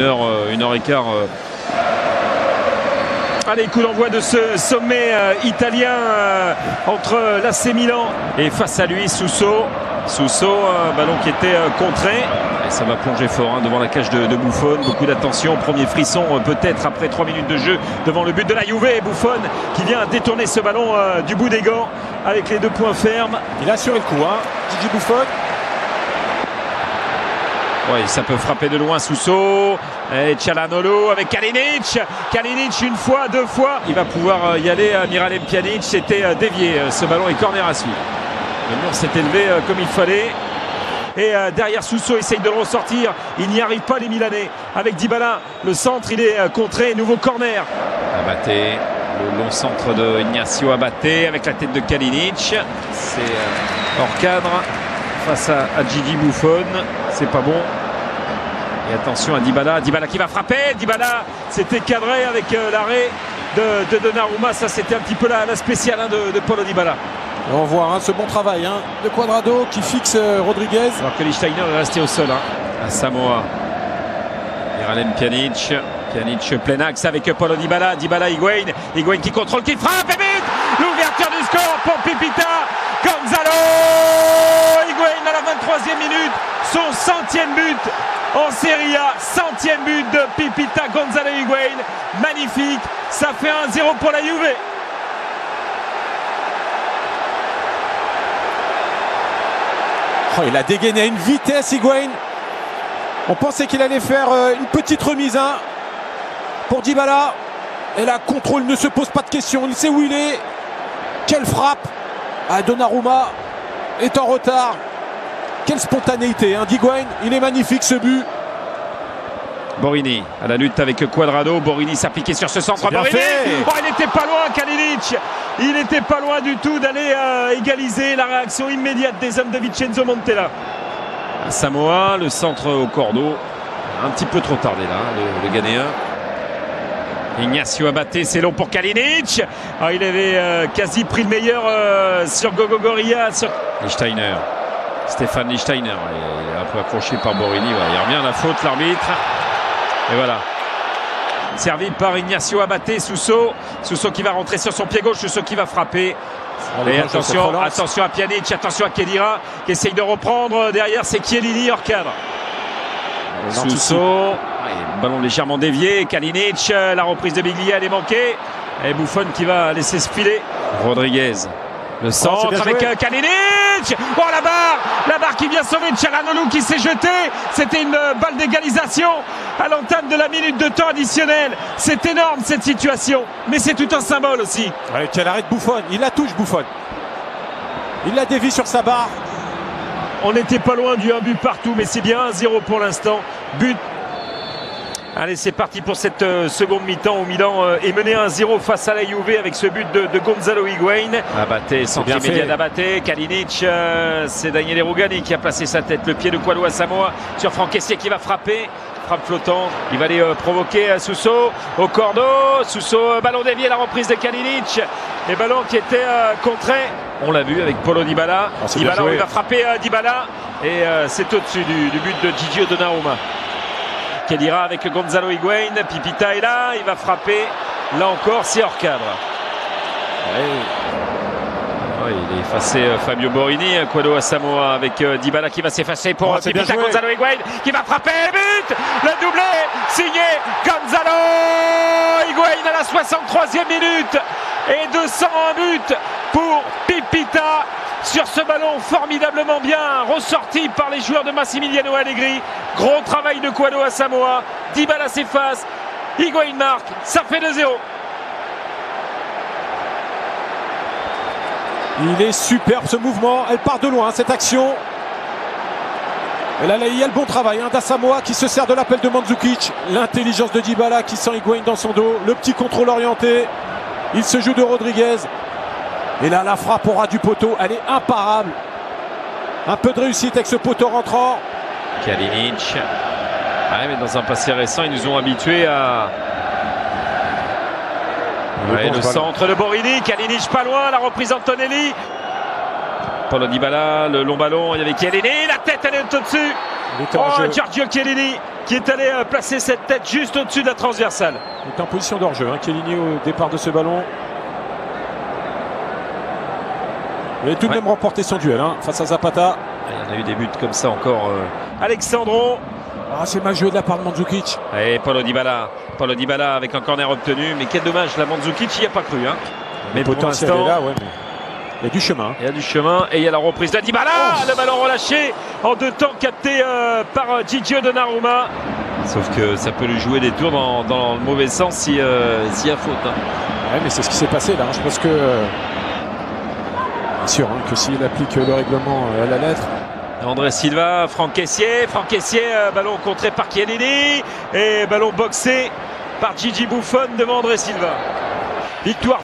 une heure et quart. Allez, coup d'envoi de ce sommet italien entre l'AC Milan et face à lui Suso. Un ballon qui était contré. Et ça va plonger fort devant la cage de Buffon. Beaucoup d'attention. Premier frisson peut-être après 3 minutes de jeu devant le but de la Juve. Et Buffon qui vient détourner ce ballon du bout des gants avec les 2 points fermes. Il a assuré le coup, Gigi Buffon. Oui, ça peut frapper de loin Suso. Et Çalhanoğlu avec Kalinic. Kalinic une fois, 2 fois. Il va pouvoir y aller à Miralem Pjanic. C'était dévié ce ballon et corner à suivre. Le mur s'est élevé comme il fallait. Et derrière Suso essaye de le ressortir. Il n'y arrive pas les Milanais. Avec Dybala, le centre il est contré. Nouveau corner. Abaté, le long centre de Ignacio Abaté avec la tête de Kalinic. C'est hors cadre face à Gigi Buffon. C'est pas bon. Et attention à Dybala qui va frapper. Dybala, c'était cadré avec l'arrêt de Donnarumma. Ça c'était un petit peu la spéciale de Paulo Dybala. Et on voit ce bon travail de Cuadrado qui fixe Rodriguez. Alors que Lichtsteiner est resté au sol à Samoa. Miralem Pjanic plein axe avec Paulo Dybala. Higuain qui contrôle, qui frappe et but. L'ouverture du score pour Pipita. Gonzalo Higuain à la 23e minute. Son 100e but en Serie A. 100e but de Pipita Gonzalo Higuain. Magnifique. Ça fait 1-0 pour la Juve. Oh, il a dégainé à une vitesse, Higuain. On pensait qu'il allait faire une petite remise pour Dybala. Et là, contrôle ne se pose pas de questions. Il sait où il est. Quelle frappe. Donnarumma est en retard. Quelle spontanéité d'Higuain. Il est magnifique ce but. Borini à la lutte avec Cuadrado. Borini s'appliquait sur ce centre. Borini, il n'était pas loin, Kalinic. Il n'était pas loin du tout d'aller égaliser. La réaction immédiate des hommes de Vincenzo Montella. À Samoa, le centre au cordeau. Un petit peu trop tardé là, le Ghanéen. Ignacio Abaté, c'est long pour Kalinic. Il avait quasi pris le meilleur sur Gogogoria. Lichtsteiner. Stéphane Lichtsteiner. Il est un peu accroché par Borini. Il revient à la faute, l'arbitre. Et voilà. Servi par Ignacio Abaté. Suso qui va rentrer sur son pied gauche. Suso qui va frapper. Et attention à Pjanic, attention à Khedira qui essaye de reprendre. Derrière, c'est Chiellini hors cadre. Suso. Ballon légèrement dévié. Kalinic. La reprise de Biglia, elle est manquée. Et Buffon qui va laisser se filer. Rodriguez. Le centre avec Kalinic. Oh, la barre qui vient sauver Çalhanoğlu qui s'est jeté. C'était une balle d'égalisation à l'entame de la minute de temps additionnel. C'est énorme cette situation, mais c'est tout un symbole aussi. Quel arrêt de Buffon. Il la touche, Buffon. Il la dévie sur sa barre. On n'était pas loin du 1 but partout, mais c'est bien 1-0 pour l'instant. But. Allez, c'est parti pour cette seconde mi-temps où Milan est mené 1-0 face à la Juve avec ce but de Gonzalo Higuain. Abaté, centre immédiat d'Abaté. Kalinic, c'est Daniele Rugani qui a placé sa tête. Le pied de Cuadrado Samoa sur Franck Kessié qui va frapper. Frappe flottante. Il va aller provoquer Suso au cordeau. Suso, ballon dévié, la reprise de Kalinic. Et ballon qui était contré. On l'a vu avec Paulo Dybala. Dybala, il va frapper Dybala. Et c'est au-dessus du but de Gigi Donnarumma. Khedira avec Gonzalo Higuain. Pipita est là, il va frapper. Là encore, c'est hors cadre. Il est effacé Fabio Borini. Cuadrado Samoa avec Dybala qui va s'effacer pour Pipita. Gonzalo Higuain qui va frapper. But. Le doublé signé Gonzalo Higuain à la 63e minute. Et 201 buts pour Pipita. Sur ce ballon formidablement bien ressorti par les joueurs de Massimiliano Allegri. Gros travail de Cuadrado Samoa. Dybala s'efface. Higuain marque. Ça fait 2-0. Il est superbe ce mouvement. Elle part de loin cette action. Et là, il y a le bon travail d'Asamoah qui se sert de l'appel de Mandzukic. L'intelligence de Dybala qui sent Higuain dans son dos. Le petit contrôle orienté. Il se joue de Rodriguez. Et là, la frappe au ras du poteau, elle est imparable. Un peu de réussite avec ce poteau rentrant. Kalinic. Mais dans un passé récent, ils nous ont habitués à... le centre de Borini. Kalinic pas loin, la reprise Antonelli. Paulo Dybala, le long ballon, il y avait Chiellini. La tête, elle est au-dessus. Giorgio Chiellini qui est allé placer cette tête juste au-dessus de la transversale. Il est en position d'hors-jeu, Chiellini au départ de ce ballon. Il a tout de même remporté son duel face à Zapata. Il y en a eu des buts comme ça encore. Alexandro. Ah, c'est mal joué de la part de Mandzukic. Et Paulo Dybala. Paulo Dybala avec un corner obtenu. Mais quel dommage, la Mandzukic n'y a pas cru. Mais pour l'instant, il y a du chemin. Il y a du chemin et il y a la reprise de Dybala. Le ballon relâché en 2 temps, capté par Gigio Donnarumma. Sauf que ça peut lui jouer des tours dans le mauvais sens s'il y a faute. Ouais, mais c'est ce qui s'est passé là. Je pense que bien sûr que s'il applique le règlement à la lettre. André Silva, Franck Kessié, ballon contré par Chiellini et ballon boxé par Gigi Buffon devant André Silva. Victoire.